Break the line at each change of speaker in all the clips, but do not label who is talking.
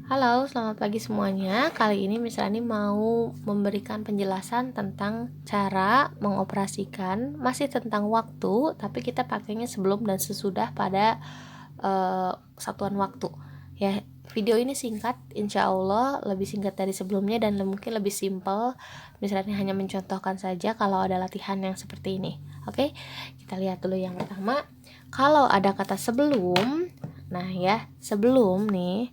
Halo, selamat pagi semuanya. Kali ini Miss Rani mau memberikan penjelasan tentang cara mengoperasikan, masih tentang waktu, tapi kita pakainya sebelum dan sesudah pada satuan waktu. Ya, video ini singkat, insya Allah lebih singkat dari sebelumnya dan mungkin lebih simple. Miss Rani hanya mencontohkan saja kalau ada latihan yang seperti ini. Oke, kita lihat dulu yang pertama. Kalau ada kata sebelum, nah ya, sebelum nih.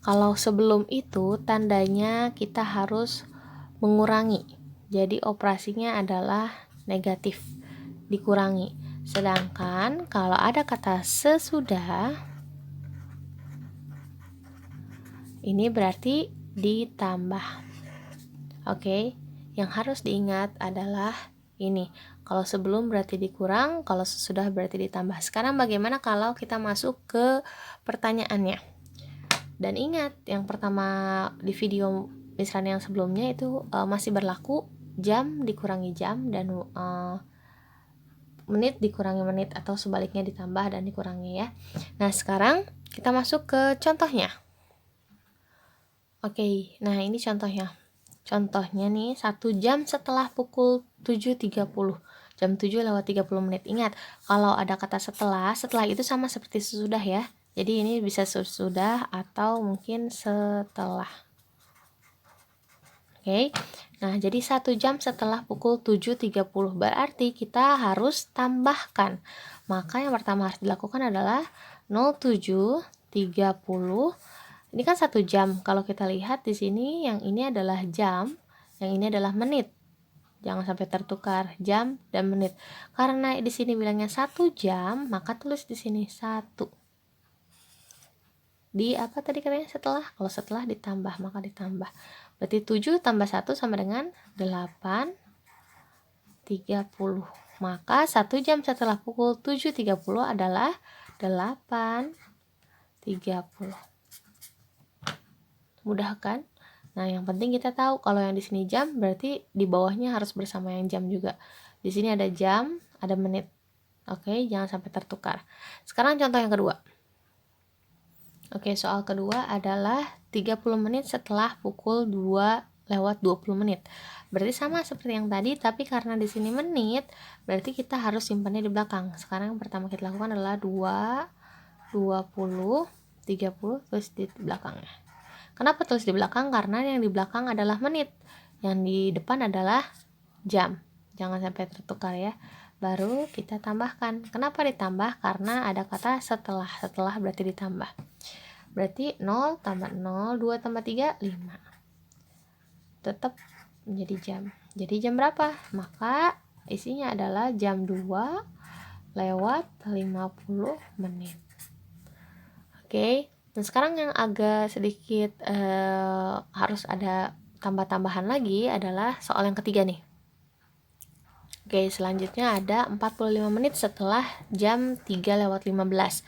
Kalau sebelum itu tandanya kita harus mengurangi. Jadi operasinya adalah negatif, dikurangi. Sedangkan kalau ada kata sesudah, ini berarti ditambah. Oke, yang harus diingat adalah ini. Kalau sebelum berarti dikurang, kalau sesudah berarti ditambah. Sekarang bagaimana kalau kita masuk ke pertanyaannya? Dan ingat, yang pertama di video misalnya yang sebelumnya itu masih berlaku jam dikurangi jam dan menit dikurangi menit atau sebaliknya ditambah dan dikurangi ya. Nah, sekarang kita masuk ke contohnya. Oke, nah ini contohnya. Contohnya nih, 1 jam setelah pukul 7.30. Jam 7 lewat 30 menit. Ingat, kalau ada kata setelah itu sama seperti sesudah ya. Jadi ini bisa sesudah atau mungkin setelah. Oke. Nah, jadi 1 jam setelah pukul 7.30 berarti kita harus tambahkan. Maka yang pertama harus dilakukan adalah 07.30. Ini kan 1 jam. Kalau kita lihat di sini yang ini adalah jam, yang ini adalah menit. Jangan sampai tertukar jam dan menit. Karena di sini bilangnya 1 jam, maka tulis di sini 1. Di apa tadi katanya setelah? Kalau setelah ditambah, maka ditambah. Berarti 7 tambah 1 sama dengan 8.30. Maka 1 jam setelah pukul 7.30 adalah 8.30. Mudah kan? Nah, yang penting kita tahu kalau yang di sini jam berarti di bawahnya harus bersama yang jam juga. Di sini ada jam, ada menit. Oke, jangan sampai tertukar. Sekarang contoh yang kedua. Oke, soal kedua adalah 30 menit setelah pukul 2 lewat 20 menit. Berarti sama seperti yang tadi, tapi karena di sini menit, berarti kita harus simpannya di belakang. Sekarang yang pertama kita lakukan adalah 2, 20, 30 terus di belakangnya. Kenapa tulis di belakang? Karena yang di belakang adalah menit, yang di depan adalah jam. Jangan sampai tertukar ya. Baru kita tambahkan. Kenapa ditambah? Karena ada kata setelah. Setelah berarti ditambah. Berarti 0 tambah 0, 2 tambah 3, 5. Tetap menjadi jam. Jadi jam berapa? Maka isinya adalah jam 2 lewat 50 menit. Oke. Dan sekarang yang agak sedikit harus ada tambah-tambahan lagi adalah soal yang ketiga nih. Oke, selanjutnya ada 45 menit setelah jam 3 lewat 15.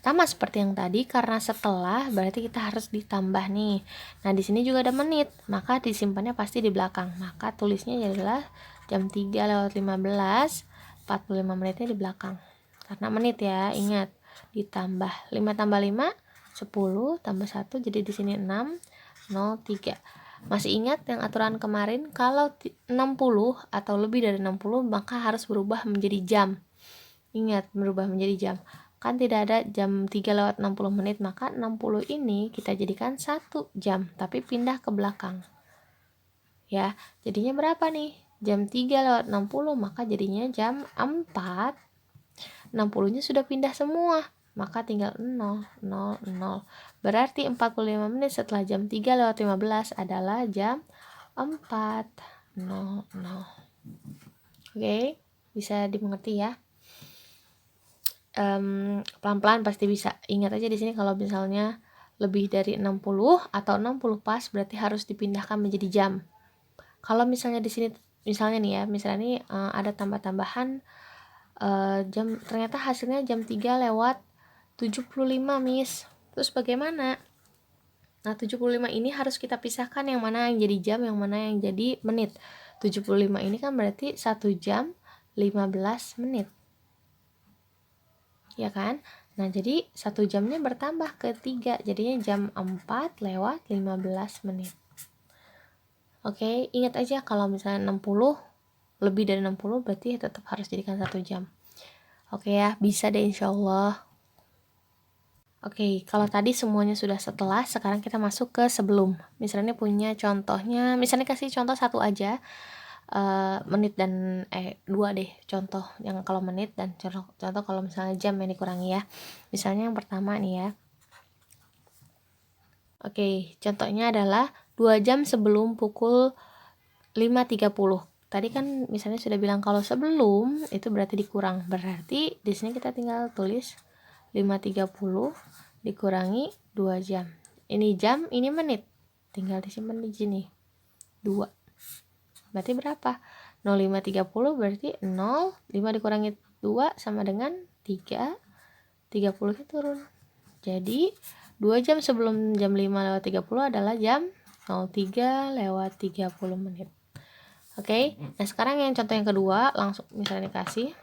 Sama seperti yang tadi, karena setelah berarti kita harus ditambah nih. Nah, di sini juga ada menit, maka disimpannya pasti di belakang. Maka tulisnya adalah jam 3 lewat 15, 45 menitnya di belakang. Karena menit ya, ingat. Ditambah 5 tambah 5 10 tambah 1 jadi di sini 6 0 3. Masih ingat yang aturan kemarin, kalau 60 atau lebih dari 60 maka harus berubah menjadi jam. Ingat, berubah menjadi jam. Kan tidak ada jam 3 lewat 60 menit, maka 60 ini kita jadikan 1 jam tapi pindah ke belakang. Ya, jadinya berapa nih? Jam 3 lewat 60 maka jadinya jam 4. 60-nya sudah pindah semua. Maka tinggal 0, 0, 0. Berarti 45 menit setelah jam 3 lewat 15 adalah jam 4, 0, 0. Oke, bisa dimengerti ya. Pelan-pelan pasti bisa. Ingat aja di sini kalau misalnya lebih dari 60 atau 60 pas berarti harus dipindahkan menjadi jam. Kalau misalnya di sini misalnya nih ya, misalnya nih ada tambah-tambahan jam, ternyata hasilnya jam 3 lewat 75 Miss. Terus bagaimana? Nah, 75 ini harus kita pisahkan yang mana yang jadi jam, yang mana yang jadi menit. 75 ini kan berarti 1 jam 15 menit. Ya kan? Nah, jadi 1 jamnya bertambah ke 3, jadinya jam 4:15 menit. Oke, ingat aja kalau misalnya 60, lebih dari 60 berarti tetap harus jadikan 1 jam. Oke ya, bisa deh insya Allah. Oke, kalau tadi semuanya sudah setelah, sekarang kita masuk ke sebelum. Misalnya punya contohnya, misalnya kasih contoh satu aja, menit dan 2 deh contoh yang kalau menit, dan contoh kalau misalnya jam yang dikurangi ya. Misalnya yang pertama nih ya. Oke, contohnya adalah 2 jam sebelum pukul 5:30. Tadi kan misalnya sudah bilang kalau sebelum itu berarti dikurang. Berarti di sini kita tinggal tulis 5:30 dikurangi 2 jam. Ini jam, ini menit. Tinggal disimpan di sini. 2. Berarti berapa? 0,530 berarti 0, 5 dikurangi 2 sama dengan 3. 30-nya turun. Jadi 2 jam sebelum jam 5:30 adalah jam 03:30 menit. Oke, nah sekarang yang contoh yang kedua, langsung misalnya dikasih.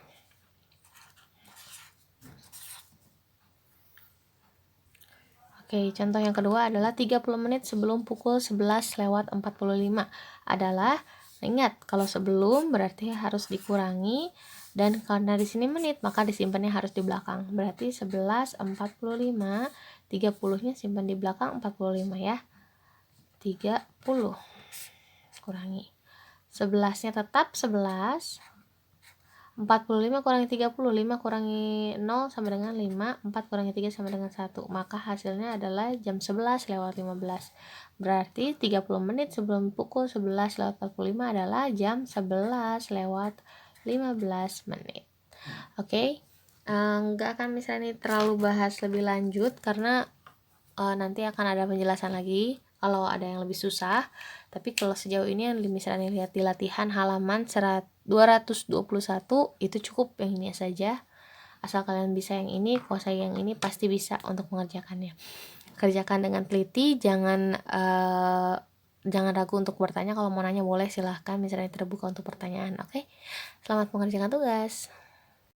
Oke, contoh yang kedua adalah 30 menit sebelum pukul 11:45 adalah, ingat kalau sebelum berarti harus dikurangi, dan karena di sini menit maka disimpannya harus di belakang. Berarti 11:45, 30-nya simpan di belakang 45 ya. 30 kurangi 11-nya tetap 11. 45 kurangi 30, 5 kurangi 0 sama dengan 5, 4 kurangi 3 sama dengan 1. Maka hasilnya adalah jam 11:15. Berarti 30 menit sebelum pukul 11:45 adalah jam 11:15 menit. Oke, nggak akan misalnya terlalu bahas lebih lanjut karena nanti akan ada penjelasan lagi kalau ada yang lebih susah. Tapi kalau sejauh ini yang misalnya lihat di latihan halaman 221 itu cukup yang ini saja. Asal kalian bisa yang ini, kuasai yang ini, pasti bisa untuk mengerjakannya. Kerjakan dengan teliti, jangan ragu untuk bertanya. Kalau mau nanya boleh silahkan, misalnya terbuka untuk pertanyaan. Oke, selamat mengerjakan tugas.